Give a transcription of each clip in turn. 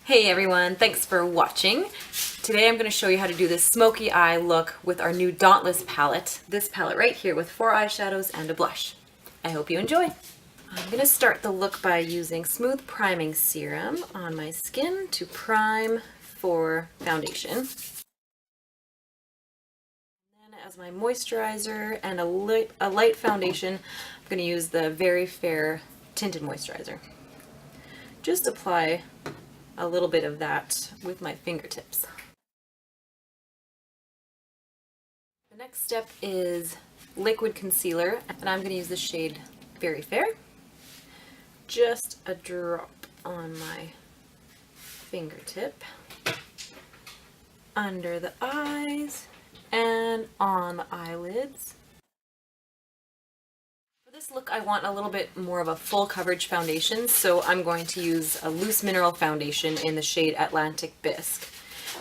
Hey everyone, thanks for watching. Today I'm going to show you how to do this smoky eye look with our new Dauntless palette. This palette right here with 4 eyeshadows and a blush. I hope you enjoy. I'm going to start the look by using Smooth Priming Serum on my skin to prime for foundation. And then as my moisturizer and a light foundation, I'm going to use the Very Fair Tinted Moisturizer. Just apply a little bit of that with my fingertips. The next step is liquid concealer, and I'm going to use the shade Very Fair. Just a drop on my fingertip, under the eyes, and on the eyelids. For this look, I want a little bit more of a full coverage foundation, so I'm going to use a loose mineral foundation in the shade Atlantic Bisque.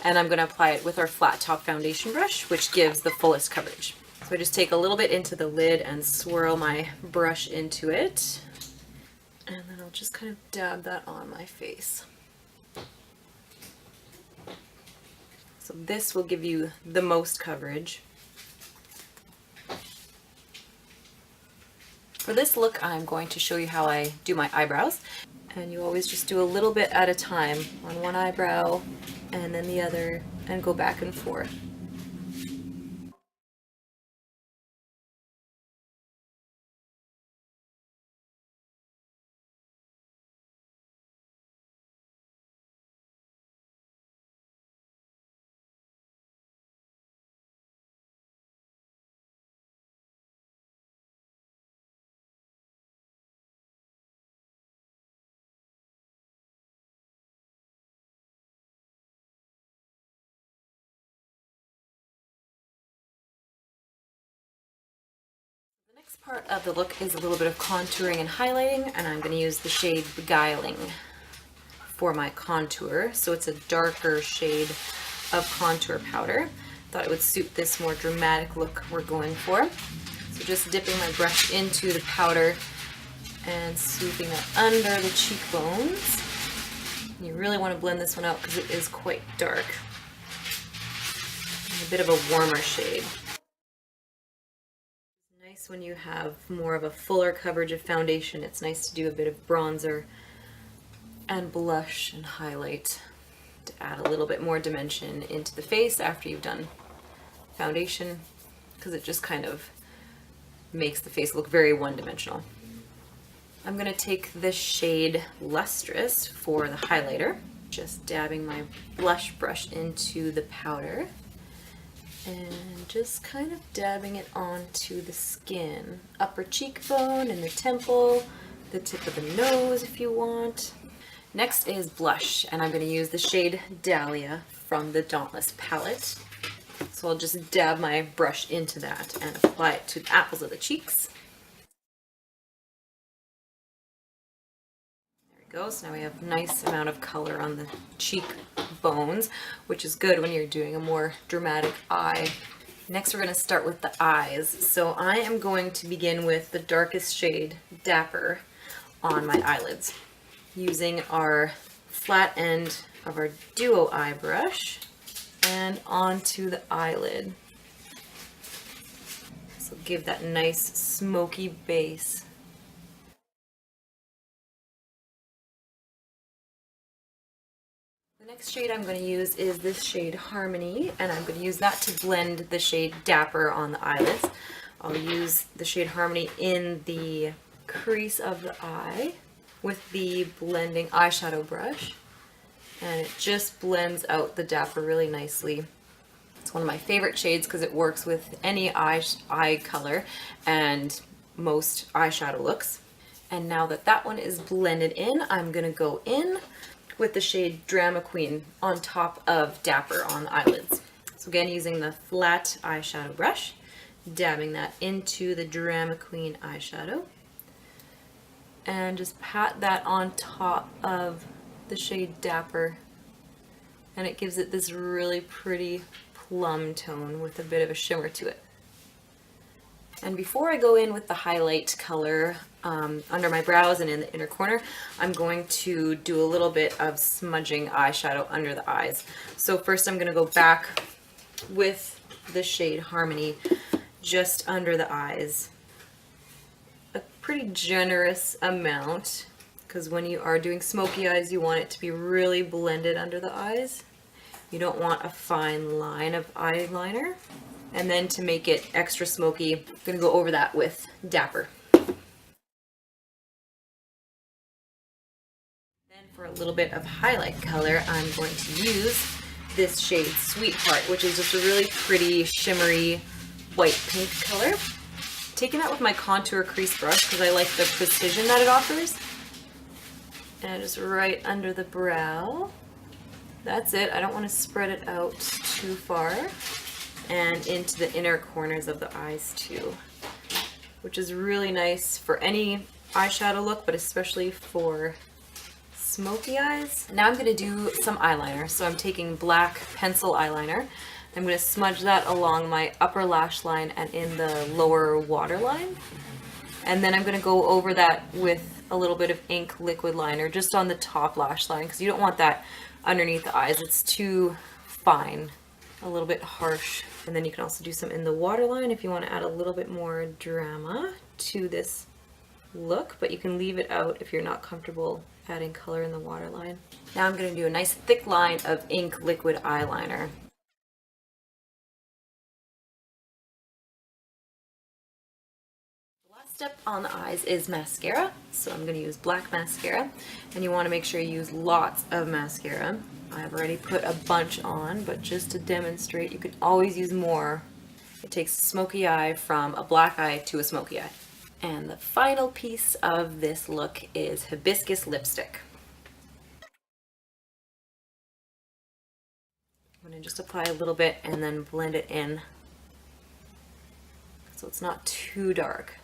And I'm going to apply it with our flat top foundation brush, which gives the fullest coverage. So I just take a little bit into the lid and swirl my brush into it. And then I'll just kind of dab that on my face. So this will give you the most coverage. For this look, I'm going to show you how I do my eyebrows. And you always just do a little bit at a time on one eyebrow and then the other, and go back and forth. The next part of the look is a little bit of contouring and highlighting, and I'm going to use the shade Beguiling for my contour. So it's a darker shade of contour powder. Thought it would suit this more dramatic look we're going for. So just dipping my brush into the powder and sweeping that under the cheekbones. You really want to blend this one out because it is quite dark. And a bit of a warmer shade. Nice when you have more of a fuller coverage of foundation. It's nice to do a bit of bronzer and blush and highlight to add a little bit more dimension into the face after you've done foundation, because it just kind of makes the face look very one-dimensional. I'm going to take this shade Lustrous for the highlighter, just dabbing my blush brush into the powder and just kind of dabbing it onto the skin, upper cheekbone and the temple, the tip of the nose if you want. Next is blush, and I'm going to use the shade Dahlia from the Dauntless palette. So I'll just dab my brush into that and apply it to the apples of the cheeks. There we go. So now we have a nice amount of color on the cheekbones, which is good when you're doing a more dramatic eye. Next we're going to start with the eyes. So I am going to begin with the darkest shade, Dapper, on my eyelids, using our flat end of our duo eye brush and onto the eyelid. So give that nice smoky base. The next shade I'm going to use is this shade Harmony, and I'm going to use that to blend the shade Dapper on the eyelids. I'll use the shade Harmony in the crease of the eye with the blending eyeshadow brush, and it just blends out the Dapper really nicely. It's one of my favorite shades because it works with any eye color and most eyeshadow looks. And now that that one is blended in, I'm going to go in with the shade Drama Queen on top of Dapper on the eyelids. So again, using the flat eyeshadow brush, dabbing that into the Drama Queen eyeshadow, and just pat that on top of the shade Dapper, and it gives it this really pretty plum tone with a bit of a shimmer to it. And before I go in with the highlight color under my brows and in the inner corner, I'm going to do a little bit of smudging eyeshadow under the eyes. So first I'm going to go back with the shade Harmony just under the eyes. A pretty generous amount, because when you are doing smoky eyes, you want it to be really blended under the eyes. You don't want a fine line of eyeliner. And then to make it extra smoky, I'm going to go over that with Dapper. Then for a little bit of highlight color, I'm going to use this shade Sweetheart, which is just a really pretty shimmery white pink color. Taking that with my contour crease brush because I like the precision that it offers. And just right under the brow. That's it. I don't want to spread it out too far. And into the inner corners of the eyes too, which is really nice for any eyeshadow look, but especially for smoky eyes. Now I'm going to do some eyeliner. So I'm taking black pencil eyeliner. I'm going to smudge that along my upper lash line and in the lower waterline. And then I'm going to go over that with a little bit of ink liquid liner just on the top lash line, because you don't want that underneath the eyes. It's too fine, a little bit harsh. And then you can also do some in the waterline if you want to add a little bit more drama to this look, but you can leave it out if you're not comfortable adding color in the waterline. Now I'm going to do a nice thick line of ink liquid eyeliner. The last step on the eyes is mascara. So I'm going to use black mascara, and you want to make sure you use lots of mascara. I've already put a bunch on, but just to demonstrate, you can always use more. It takes a smoky eye from a black eye to a smoky eye. And the final piece of this look is Hibiscus lipstick. I'm going to just apply a little bit and then blend it in so it's not too dark.